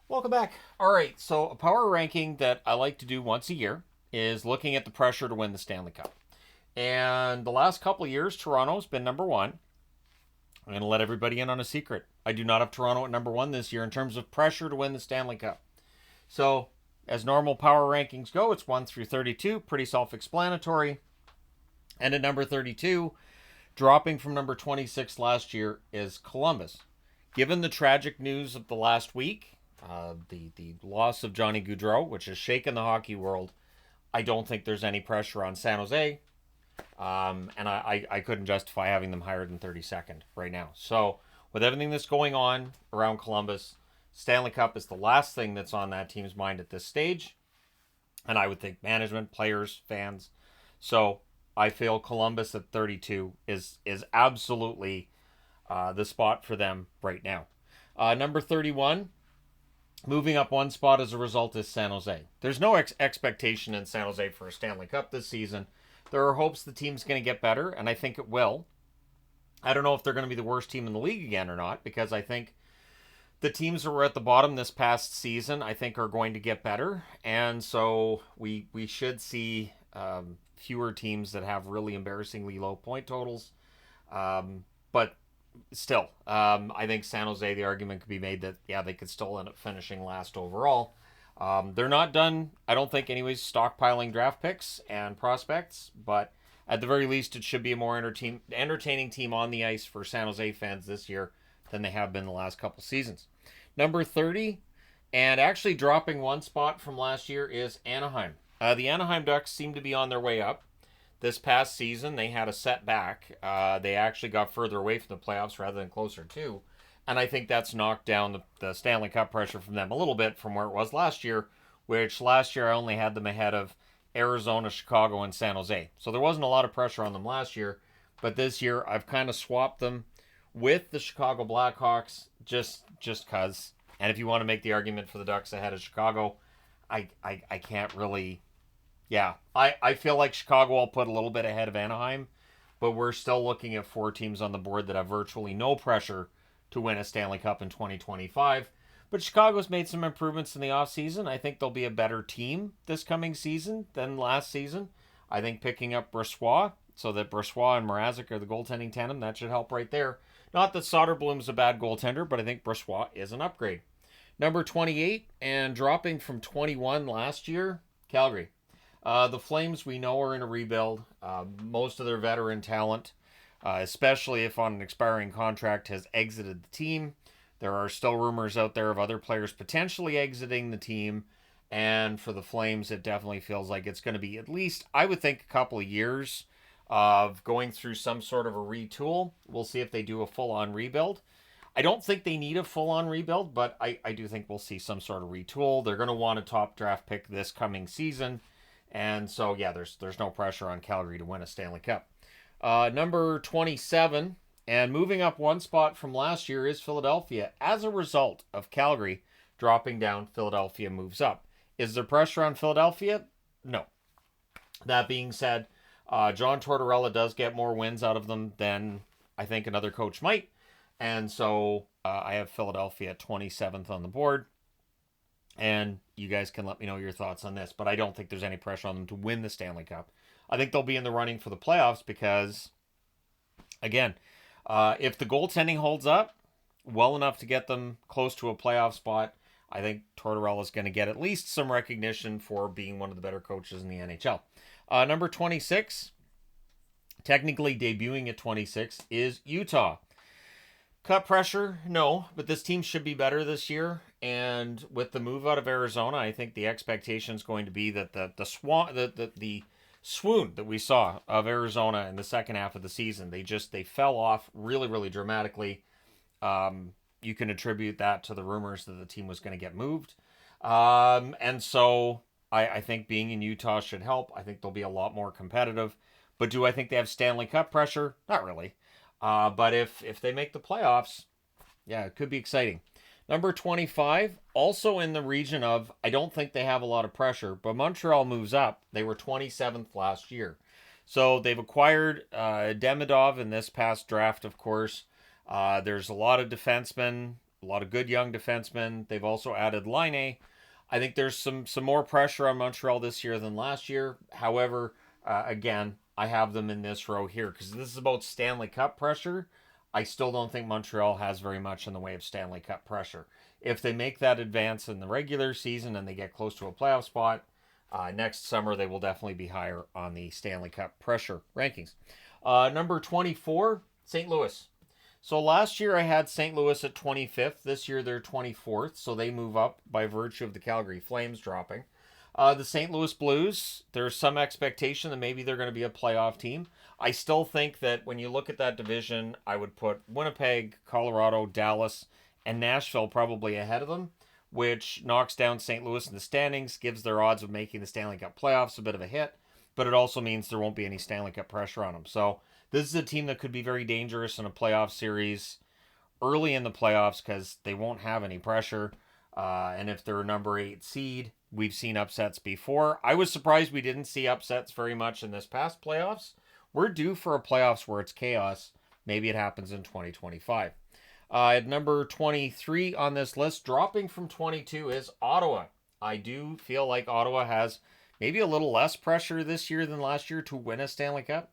Welcome back. All right, so a power ranking that I like to do once a year is looking at the pressure to win the Stanley Cup. And the last couple of years, Toronto's been number one. I'm going to let everybody in on a secret. I do not have Toronto at number one this year in terms of pressure to win the Stanley Cup. So, as normal power rankings go, it's 1 through 32, pretty self explanatory. And at number 32, dropping from number 26 last year, is Columbus. Given the tragic news of the last week, the loss of Johnny Gaudreau, which has shaken the hockey world, I don't think there's any pressure on San Jose. And I couldn't justify having them higher than 32nd right now. So, with everything that's going on around Columbus, Stanley Cup is the last thing that's on that team's mind at this stage. And I would think management, players, fans. So, I feel Columbus at 32 is absolutely the spot for them right now. Number 31, moving up one spot as a result, is San Jose. There's no expectation in San Jose for a Stanley Cup this season. There are hopes the team's going to get better, and I think it will. I don't know if they're going to be the worst team in the league again or not, because I think the teams that were at the bottom this past season, I think, are going to get better. And so we should see fewer teams that have really embarrassingly low point totals. But still, I think San Jose, the argument could be made that, yeah, they could still end up finishing last overall. They're not done, I don't think, anyways, stockpiling draft picks and prospects, but at the very least, it should be a more entertaining team on the ice for San Jose fans this year than they have been the last couple seasons. Number 30, and actually dropping one spot from last year, is Anaheim. The Anaheim Ducks seem to be on their way up. This past season, they had a setback. They actually got further away from the playoffs rather than closer to. And I think that's knocked down the Stanley Cup pressure from them a little bit from where it was last year, which last year I only had them ahead of Arizona, Chicago, and San Jose. So there wasn't a lot of pressure on them last year. But this year, I've kind of swapped them with the Chicago Blackhawks just because. And if you want to make the argument for the Ducks ahead of Chicago, I can't really. Yeah, I feel like Chicago I'll put a little bit ahead of Anaheim, but we're still looking at four teams on the board that have virtually no pressure to win a Stanley Cup in 2025. But Chicago's made some improvements in the offseason. I think they'll be a better team this coming season than last season. I think picking up Brossoit, so that Brossoit and Mrazek are the goaltending tandem, that should help right there. Not that Soderblom's a bad goaltender, but I think Brossoit is an upgrade. Number 28, and dropping from 21 last year, Calgary. The Flames, we know, are in a rebuild. Most of their veteran talent, especially if on an expiring contract, has exited the team. There are still rumors out there of other players potentially exiting the team. And for the Flames, it definitely feels like it's going to be at least, I would think, a couple of years of going through some sort of a retool. We'll see if they do a full-on rebuild. I don't think they need a full-on rebuild, but I do think we'll see some sort of retool. They're going to want a top draft pick this coming season. And so, yeah, there's no pressure on Calgary to win a Stanley Cup. Number 27, and moving up one spot from last year, is Philadelphia. As a result of Calgary dropping down, Philadelphia moves up. Is there pressure on Philadelphia? No. That being said, John Tortorella does get more wins out of them than I think another coach might. And so I have Philadelphia 27th on the board. And you guys can let me know your thoughts on this. But I don't think there's any pressure on them to win the Stanley Cup. I think they'll be in the running for the playoffs because, again, if the goaltending holds up well enough to get them close to a playoff spot, I think Tortorella is going to get at least some recognition for being one of the better coaches in the NHL. Number 26, technically debuting at 26, is Utah. Cut pressure? No, but this team should be better this year. And with the move out of Arizona, I think the expectation is going to be that the swoon that we saw of Arizona in the second half of the season, they fell off really, really dramatically. You can attribute that to the rumors that the team was going to get moved. And so I think being in Utah should help. I think they'll be a lot more competitive. But do I think they have Stanley Cup pressure? Not really. But if they make the playoffs, yeah, it could be exciting. Number 25, also in the region of, I don't think they have a lot of pressure, but Montreal moves up. They were 27th last year. So they've acquired Demidov in this past draft, of course. There's a lot of defensemen A lot of good young defensemen. They've also added Laine. I think there's some more pressure on Montreal this year than last year. However, again, I have them in this row here because this is about Stanley Cup pressure. I still don't think Montreal has very much in the way of Stanley Cup pressure. If they make that advance in the regular season and they get close to a playoff spot, next summer they will definitely be higher on the Stanley Cup pressure rankings. Number 24, St. Louis. So last year I had St. Louis at 25th. This year they're 24th, so they move up by virtue of the Calgary Flames dropping. The St. Louis Blues, there's some expectation that maybe they're going to be a playoff team. I still think that when you look at that division, I would put Winnipeg, Colorado, Dallas, and Nashville probably ahead of them, which knocks down St. Louis in the standings, gives their odds of making the Stanley Cup playoffs a bit of a hit, but it also means there won't be any Stanley Cup pressure on them. So this is a team that could be very dangerous in a playoff series early in the playoffs because they won't have any pressure. And if they're a number 8 seed, we've seen upsets before. I was surprised we didn't see upsets very much in this past playoffs. We're due for a playoffs where it's chaos. Maybe it happens in 2025. At number 23 on this list, dropping from 22, is Ottawa. I do feel like Ottawa has maybe a little less pressure this year than last year to win a Stanley Cup.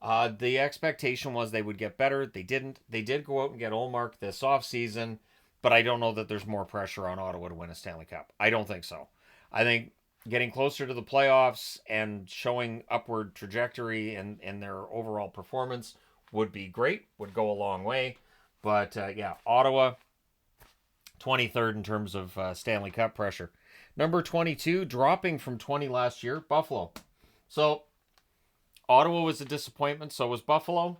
The expectation was they would get better. They didn't. They did go out and get Ullmark this offseason, but I don't know that there's more pressure on Ottawa to win a Stanley Cup. I don't think so. I think getting closer to the playoffs and showing upward trajectory in their overall performance would be great, would go a long way. But yeah, Ottawa, 23rd in terms of Stanley Cup pressure. Number 22, dropping from 20 last year, Buffalo. So Ottawa was a disappointment, so was Buffalo.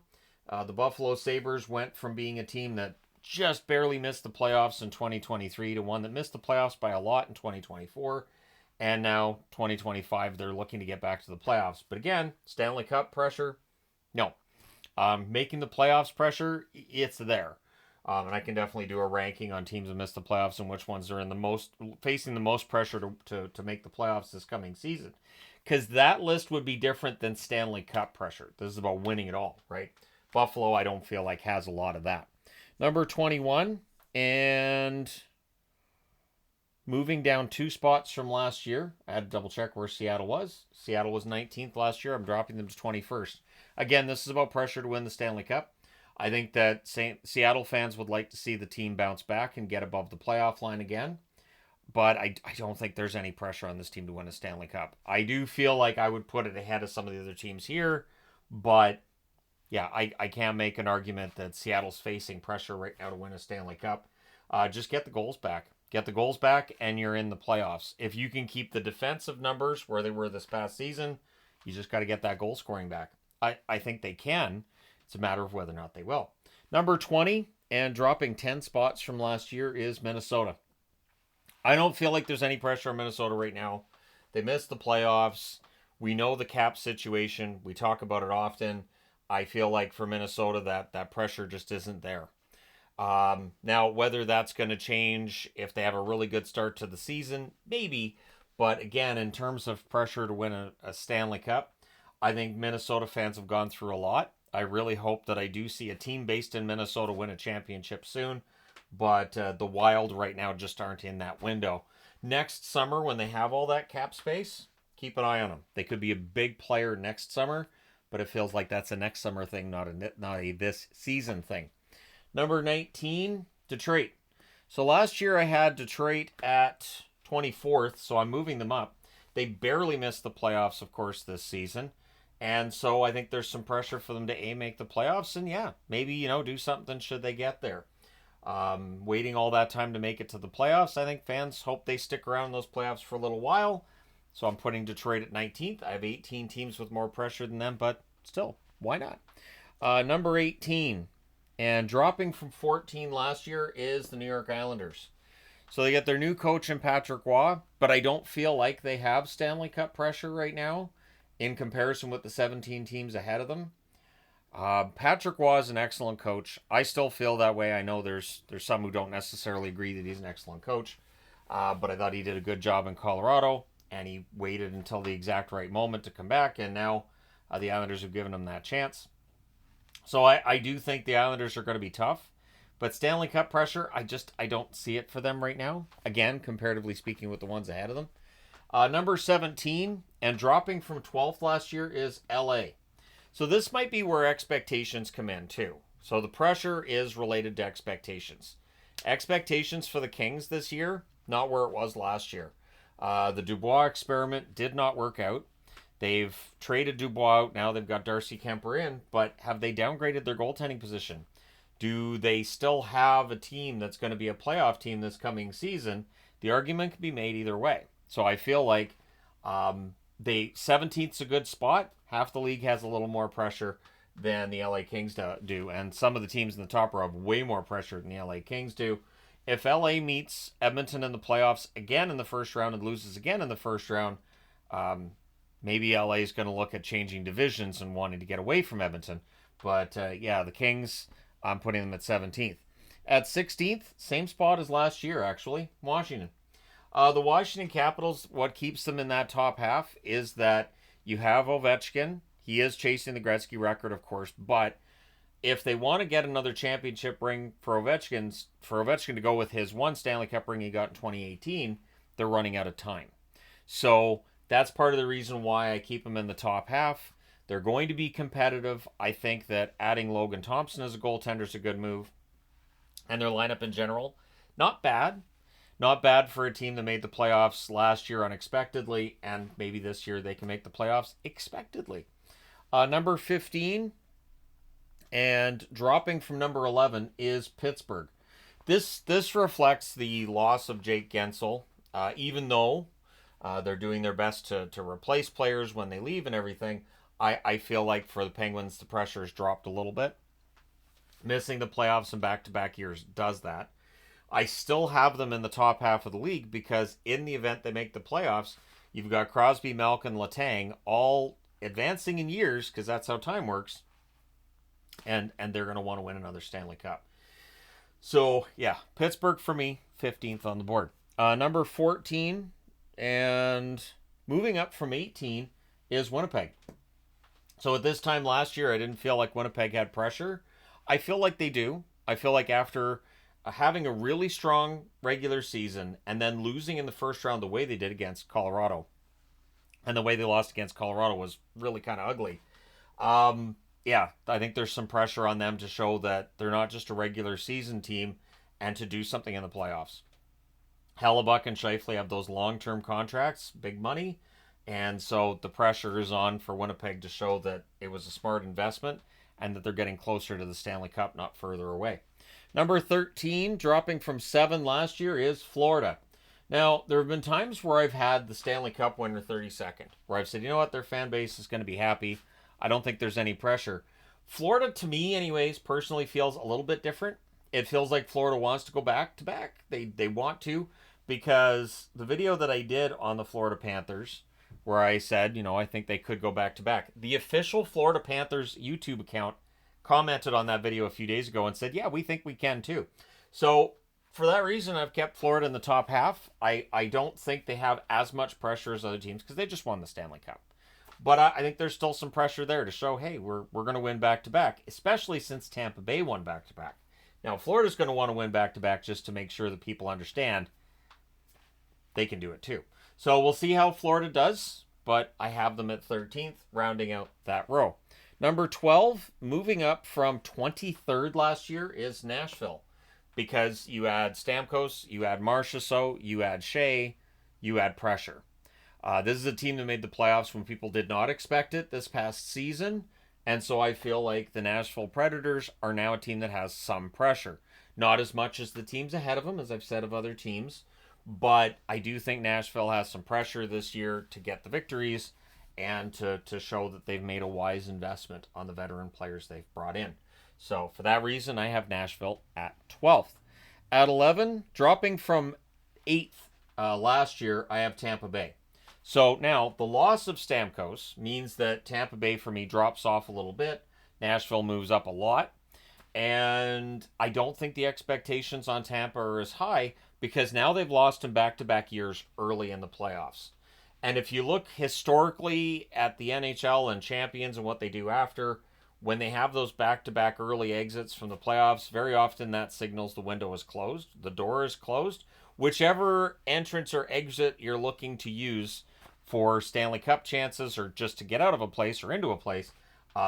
The Buffalo Sabres went from being a team that just barely missed the playoffs in 2023 to one that missed the playoffs by a lot in 2024. And now 2025, they're looking to get back to the playoffs. But again, Stanley Cup pressure, no. Making the playoffs pressure, it's there. And I can definitely do a ranking on teams that missed the playoffs and which ones are in the most facing the most pressure to make the playoffs this coming season. Because that list would be different than Stanley Cup pressure. This is about winning it all, right? Buffalo, I don't feel like has a lot of that. Number 21, and moving down 2 spots from last year. I had to double check where Seattle was. Seattle was 19th last year. I'm dropping them to 21st. Again, this is about pressure to win the Stanley Cup. I think that Seattle fans would like to see the team bounce back and get above the playoff line again. But I don't think there's any pressure on this team to win a Stanley Cup. I do feel like I would put it ahead of some of the other teams here. But yeah, I can't make an argument that Seattle's facing pressure right now to win a Stanley Cup. Just get the goals back. Get the goals back and you're in the playoffs. If you can keep the defensive numbers where they were this past season, you just got to get that goal scoring back. I think they can. It's a matter of whether or not they will. Number 20, and dropping 10 spots from last year, is Minnesota. I don't feel like there's any pressure on Minnesota right now. They missed the playoffs. We know the cap situation. We talk about it often. I feel like for Minnesota that pressure just isn't there. Now, whether that's going to change if they have a really good start to the season, maybe. But again, in terms of pressure to win a Stanley Cup, I think Minnesota fans have gone through a lot. I really hope that I do see a team based in Minnesota win a championship soon. But the Wild right now just aren't in that window. Next summer, when they have all that cap space, keep an eye on them. They could be a big player next summer, but it feels like that's a next summer thing, not a this season thing. Number 19, Detroit. So last year I had Detroit at 24th, so I'm moving them up. They barely missed the playoffs, of course, this season. And so I think there's some pressure for them to make the playoffs. And yeah, maybe, do something should they get there. Waiting all that time to make it to the playoffs, I think fans hope they stick around in those playoffs for a little while. So I'm putting Detroit at 19th. I have 18 teams with more pressure than them, but still, why not? Number 18, and dropping from 14 last year, is the New York Islanders. So they get their new coach in Patrick Roy, but I don't feel like they have Stanley Cup pressure right now in comparison with the 17 teams ahead of them. Patrick Roy is an excellent coach. I still feel that way. I know there's some who don't necessarily agree that he's an excellent coach, but I thought he did a good job in Colorado, and he waited until the exact right moment to come back, and now the Islanders have given him that chance. So I do think the Islanders are going to be tough, But Stanley Cup pressure, I don't see it for them right now. Again, comparatively speaking with the ones ahead of them. Number 17, and dropping from 12th last year, is LA. So this might be where expectations come in too. So the pressure is related to expectations. Expectations for the Kings this year, not where it was last year. The Dubois experiment did not work out. They've traded Dubois out. Now they've got Darcy Kemper in. But have they downgraded their goaltending position? Do they still have a team that's going to be a playoff team this coming season? The argument can be made either way. So I feel like the 17th's a good spot. Half the league has a little more pressure than the LA Kings do. And some of the teams in the top row have way more pressure than the LA Kings do. If LA meets Edmonton in the playoffs again in the first round and loses again in the first round, maybe LA is going to look at changing divisions and wanting to get away from Edmonton. But yeah, the Kings, I'm putting them at 17th. At 16th, same spot as last year, actually, Washington. The Washington Capitals, what keeps them in that top half is that you have Ovechkin. He is chasing the Gretzky record, of course, but if they want to get another championship ring for Ovechkin to go with his one Stanley Cup ring he got in 2018, they're running out of time. So that's part of the reason why I keep them in the top half. They're going to be competitive. I think that adding Logan Thompson as a goaltender is a good move. And their lineup in general, not bad. Not bad for a team that made the playoffs last year unexpectedly, and maybe this year they can make the playoffs expectedly. Number 15, and dropping from number 11, is Pittsburgh. This reflects the loss of Jake Gensel, even though they're doing their best to replace players when they leave and everything. I feel like for the Penguins, the pressure has dropped a little bit. Missing the playoffs in back-to-back years does that. I still have them in the top half of the league because in the event they make the playoffs, you've got Crosby, Malkin, Letang all advancing in years because that's how time works. And they're going to want to win another Stanley Cup. So, yeah, Pittsburgh for me, 15th on the board. Number 14 and moving up from 18 is Winnipeg. So at this time last year, I didn't feel like Winnipeg had pressure. I feel like they do. I feel like after having a really strong regular season and then losing in the first round the way they did against Colorado, and the way they lost against Colorado was really kind of ugly. Yeah, I think there's some pressure on them to show that they're not just a regular season team and to do something in the playoffs. Hellebuck and Scheifele have those long-term contracts, big money, and so the pressure is on for Winnipeg to show that it was a smart investment and that they're getting closer to the Stanley Cup, not further away. Number 13, dropping from 7 last year, is Florida. Now, there have been times where I've had the Stanley Cup winner 32nd, where I've said, you know what, their fan base is going to be happy. I don't think there's any pressure. Florida, to me anyways, personally feels a little bit different. It feels like Florida wants to go back to back. They want to, because the video that I did on the Florida Panthers, where I said, you know, I think they could go back to back. The official Florida Panthers YouTube account commented on that video a few days ago and said, yeah, we think we can too. So for that reason, I've kept Florida in the top half. I don't think they have as much pressure as other teams because they just won the Stanley Cup. But I think there's still some pressure there to show, hey, we're going to win back-to-back, especially since Tampa Bay won back-to-back. Now, Florida's going to want to win back-to-back just to make sure that people understand they can do it too. So we'll see how Florida does, but I have them at 13th, rounding out that row. Number 12, moving up from 23rd last year, is Nashville. Because you add Stamkos, you add Marchessault, you add Shea, you add pressure. This is a team that made the playoffs when people did not expect it this past season. And so I feel like the Nashville Predators are now a team that has some pressure. Not as much as the teams ahead of them, as I've said of other teams. But I do think Nashville has some pressure this year to get the victories and to show that they've made a wise investment on the veteran players they've brought in. So for that reason, I have Nashville at 12th. At 11, dropping from 8th last year, I have Tampa Bay. So now, the loss of Stamkos means that Tampa Bay, for me, drops off a little bit. Nashville moves up a lot. And I don't think the expectations on Tampa are as high because now they've lost in back-to-back years early in the playoffs. And if you look historically at the NHL and champions and what they do after, when they have those back-to-back early exits from the playoffs, very often that signals the window is closed, the door is closed. Whichever entrance or exit you're looking to use for Stanley Cup chances or just to get out of a place or into a place,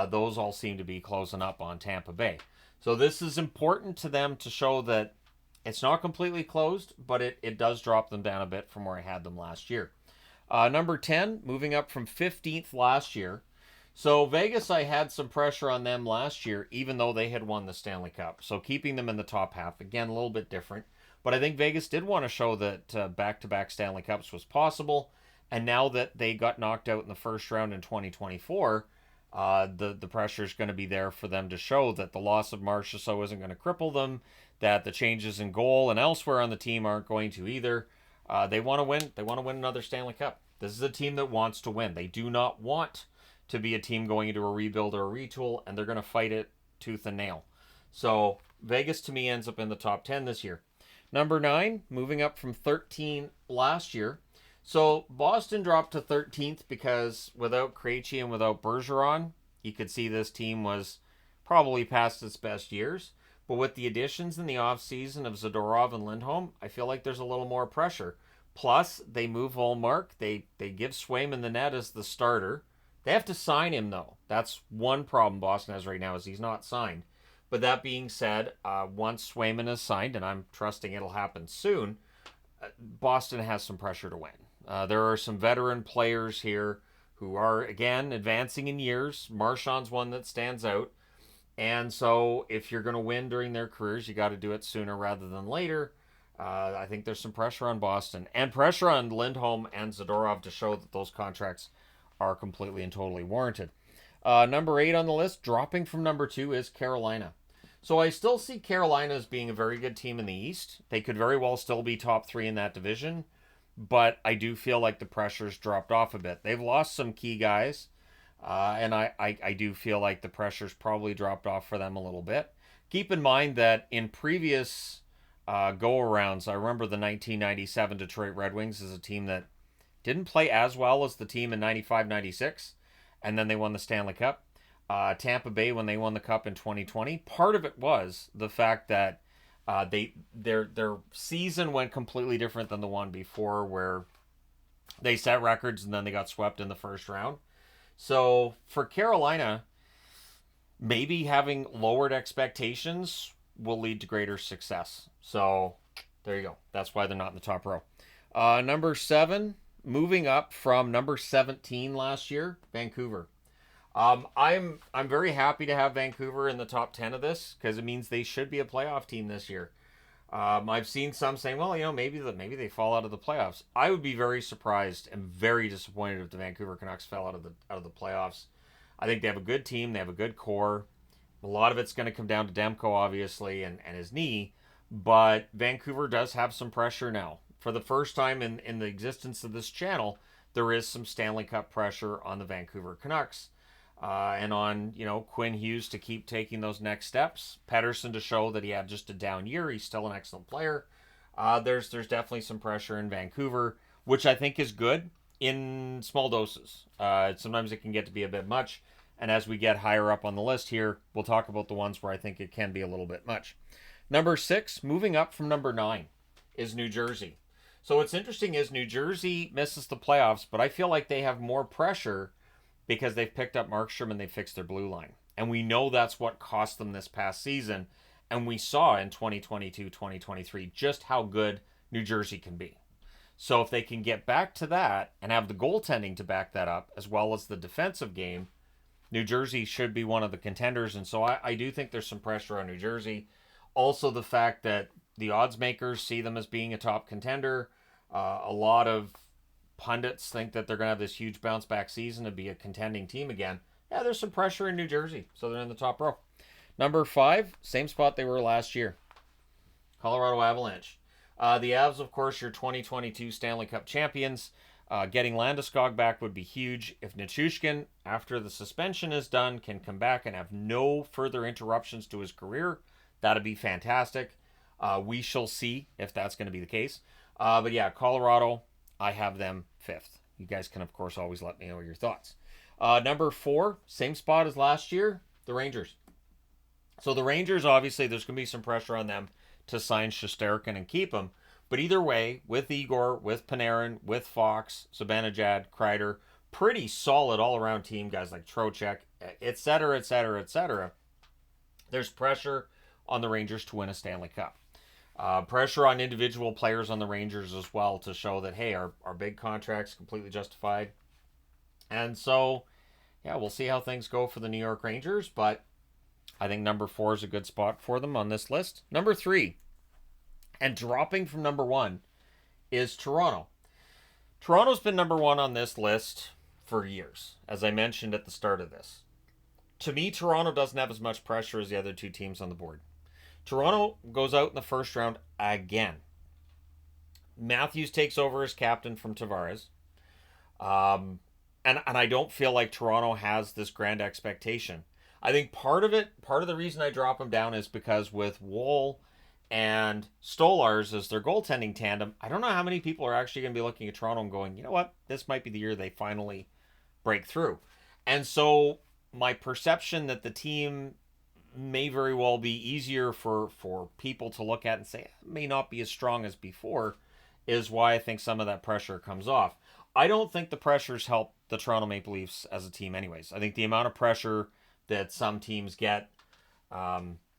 those all seem to be closing up on Tampa Bay. So this is important to them to show that it's not completely closed, but it does drop them down a bit from where I had them last year. Number 10, moving up from 15th last year. So Vegas, I had some pressure on them last year, even though they had won the Stanley Cup. So keeping them in the top half, again, a little bit different. But I think Vegas did want to show that back-to-back Stanley Cups was possible. And now that they got knocked out in the first round in 2024, the pressure is going to be there for them to show that the loss of Marchessault isn't going to cripple them, that the changes in goal and elsewhere on the team aren't going to either. They want to win. They want to win another Stanley Cup. This is a team that wants to win. They do not want to be a team going into a rebuild or a retool, and they're going to fight it tooth and nail. So Vegas, to me, ends up in the top 10 this year. Number 9, moving up from 13 last year. So Boston dropped to 13th because without Krejci and without Bergeron, you could see this team was probably past its best years. But with the additions in the offseason of Zadorov and Lindholm, I feel like there's a little more pressure. Plus, they move Ullmark. They give Swayman the net as the starter. They have to sign him, though. That's one problem Boston has right now is he's not signed. But that being said, once Swayman is signed, and I'm trusting it'll happen soon, Boston has some pressure to win. There are some veteran players here who are, again, advancing in years. Marchand's one that stands out. And so if you're going to win during their careers, you got to do it sooner rather than later. I think there's some pressure on Boston and pressure on Lindholm and Zadorov to show that those contracts are completely and totally warranted. Number 8 on the list, dropping from number 2, is Carolina. So I still see Carolina as being a very good team in the East. They could very well still be top 3 in that division, but I do feel like the pressure's dropped off a bit. They've lost some key guys, and I do feel like the pressure's probably dropped off for them a little bit. Keep in mind that in previous go-arounds, I remember the 1997 Detroit Red Wings as a team that didn't play as well as the team in 95-96, and then they won the Stanley Cup. Tampa Bay, when they won the Cup in 2020, part of it was the fact that their season went completely different than the one before, where they set records and then they got swept in the first round. So for Carolina, maybe having lowered expectations will lead to greater success. So there you go. That's why they're not in the top row. Number 7, moving up from number 17 last year, Vancouver. I'm very happy to have Vancouver in the top 10 of this because it means they should be a playoff team this year. I've seen some saying, well, maybe they fall out of the playoffs. I would be very surprised and very disappointed if the Vancouver Canucks fell out of the playoffs. I think they have a good team. They have a good core. A lot of it's going to come down to Demko, obviously, and his knee. But Vancouver does have some pressure now. For the first time in the existence of this channel, there is some Stanley Cup pressure on the Vancouver Canucks. And on, Quinn Hughes to keep taking those next steps. Pettersson to show that he had just a down year. He's still an excellent player. There's definitely some pressure in Vancouver, which I think is good in small doses. Sometimes it can get to be a bit much. And as we get higher up on the list here, we'll talk about the ones where I think it can be a little bit much. Number 6, moving up from number 9, is New Jersey. So what's interesting is New Jersey misses the playoffs, but I feel like they have more pressure because they've picked up Markstrom and they fixed their blue line. And we know that's what cost them this past season. And we saw in 2022-2023 just how good New Jersey can be. So if they can get back to that and have the goaltending to back that up, as well as the defensive game, New Jersey should be one of the contenders. And so I do think there's some pressure on New Jersey. Also the fact that the odds makers see them as being a top contender. A lot of pundits think that they're going to have this huge bounce back season to be a contending team again. Yeah, there's some pressure in New Jersey, so they're in the top row. Number 5, same spot they were last year, Colorado Avalanche. The Avs, of course, your 2022 Stanley Cup champions. Getting Landeskog back would be huge. If Nichushkin, after the suspension is done, can come back and have no further interruptions to his career, that'd be fantastic. We shall see if that's going to be the case. But yeah, Colorado, I have them 5th. You guys can, of course, always let me know your thoughts. Number 4, same spot as last year, The Rangers. So the Rangers, obviously, there's going to be some pressure on them to sign Shesterkin and keep him. But either way, with Igor, with Panarin, with Fox, Zibanejad, Kreider, pretty solid all-around team, guys like Trocheck, etc., etc., etc., there's pressure on the Rangers to win a Stanley Cup. Pressure on individual players on the Rangers as well to show that, hey, our big contract's completely justified. And so, yeah, we'll see how things go for the New York Rangers, but I think number 4 is a good spot for them on this list. Number 3, and dropping from number 1, is Toronto. Toronto's been number 1 on this list for years, as I mentioned at the start of this. To me, Toronto doesn't have as much pressure as the other 2 teams on the board. Toronto goes out in the first round again. Matthews takes over as captain from Tavares. And I don't feel like Toronto has this grand expectation. I think part of the reason I drop them down is because with Woll and Stolarz as their goaltending tandem, I don't know how many people are actually going to be looking at Toronto and going, you know what, this might be the year they finally break through. And so my perception that the team may very well be easier for people to look at and say may not be as strong as before is why I think some of that pressure comes off. I don't think the pressures help the Toronto Maple Leafs as a team anyways. I think the amount of pressure that some teams get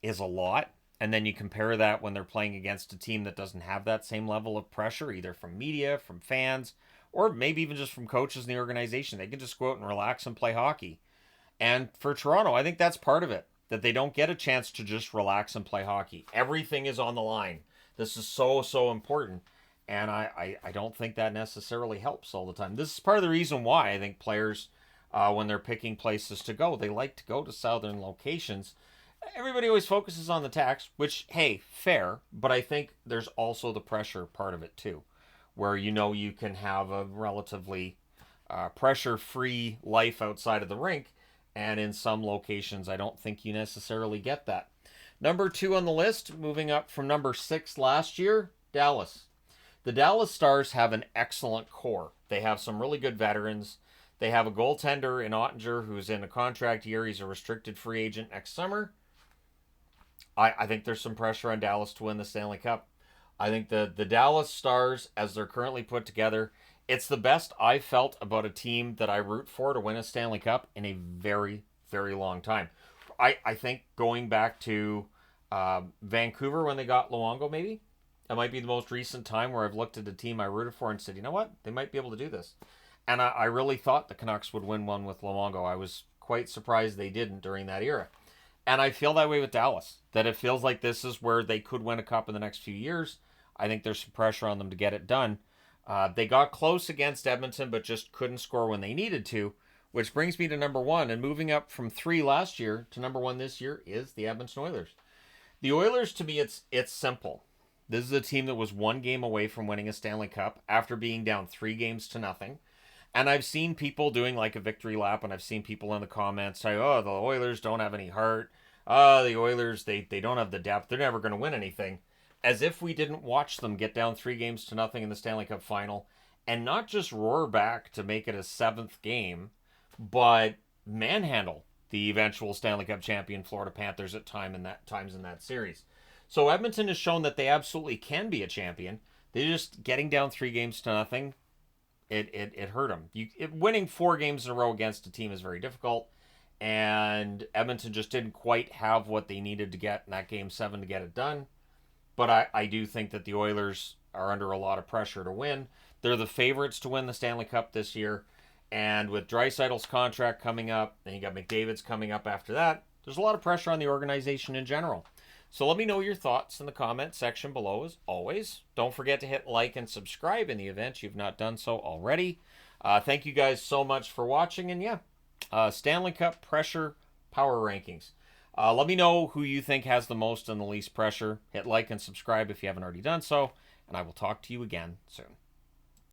is a lot. And then you compare that when they're playing against a team that doesn't have that same level of pressure, either from media, from fans, or maybe even just from coaches in the organization. They can just go out and relax and play hockey. And for Toronto, I think that's part of it, that they don't get a chance to just relax and play hockey. Everything is on the line. This is so important. And I don't think that necessarily helps all the time. This is part of the reason why I think players, when they're picking places to go, they like to go to southern locations. Everybody always focuses on the tax, which, hey, fair. But I think there's also the pressure part of it too, where you can have a relatively pressure-free life outside of the rink. And in some locations, I don't think you necessarily get that. Number 2 on the list, moving up from number 6 last year, Dallas. The Dallas Stars have an excellent core. They have some really good veterans. They have a goaltender in Ottinger who's in a contract year. He's a restricted free agent next summer. I think there's some pressure on Dallas to win the Stanley Cup. I think the Dallas Stars, as they're currently put together, it's the best I've felt about a team that I root for to win a Stanley Cup in a very, very long time. I think going back to Vancouver when they got Luongo, maybe, that might be the most recent time where I've looked at a team I rooted for and said, you know what, they might be able to do this. And I really thought the Canucks would win one with Luongo. I was quite surprised they didn't during that era. And I feel that way with Dallas, that it feels like this is where they could win a cup in the next few years. I think there's some pressure on them to get it done. They got close against Edmonton, but just couldn't score when they needed to, which brings me to number 1. And moving up from 3 last year to number 1 this year is the Edmonton Oilers. The Oilers, to me, it's simple. This is a team that was 1 game away from winning a Stanley Cup after being down 3-0. And I've seen people doing like a victory lap, and I've seen people in the comments say, oh, the Oilers don't have any heart. The Oilers, they don't have the depth. They're never going to win anything. As if we didn't watch them get down 3-0 in the Stanley Cup final and not just roar back to make it a 7th game, but manhandle the eventual Stanley Cup champion Florida Panthers at times in that series. So Edmonton has shown that they absolutely can be a champion. They're just getting down 3-0. It hurt them. Winning 4 games in a row against a team is very difficult, and Edmonton just didn't quite have what they needed to get in that Game 7 to get it done. But I do think that the Oilers are under a lot of pressure to win. They're the favorites to win the Stanley Cup this year, and with Draisaitl's contract coming up, then you got McDavid's coming up after that, there's a lot of pressure on the organization in general. So let me know your thoughts in the comment section below as always. Don't forget to hit like and subscribe in the event you've not done so already. Thank you guys so much for watching. And Stanley Cup pressure power rankings. Let me know who you think has the most and the least pressure. Hit like and subscribe if you haven't already done so. And I will talk to you again soon.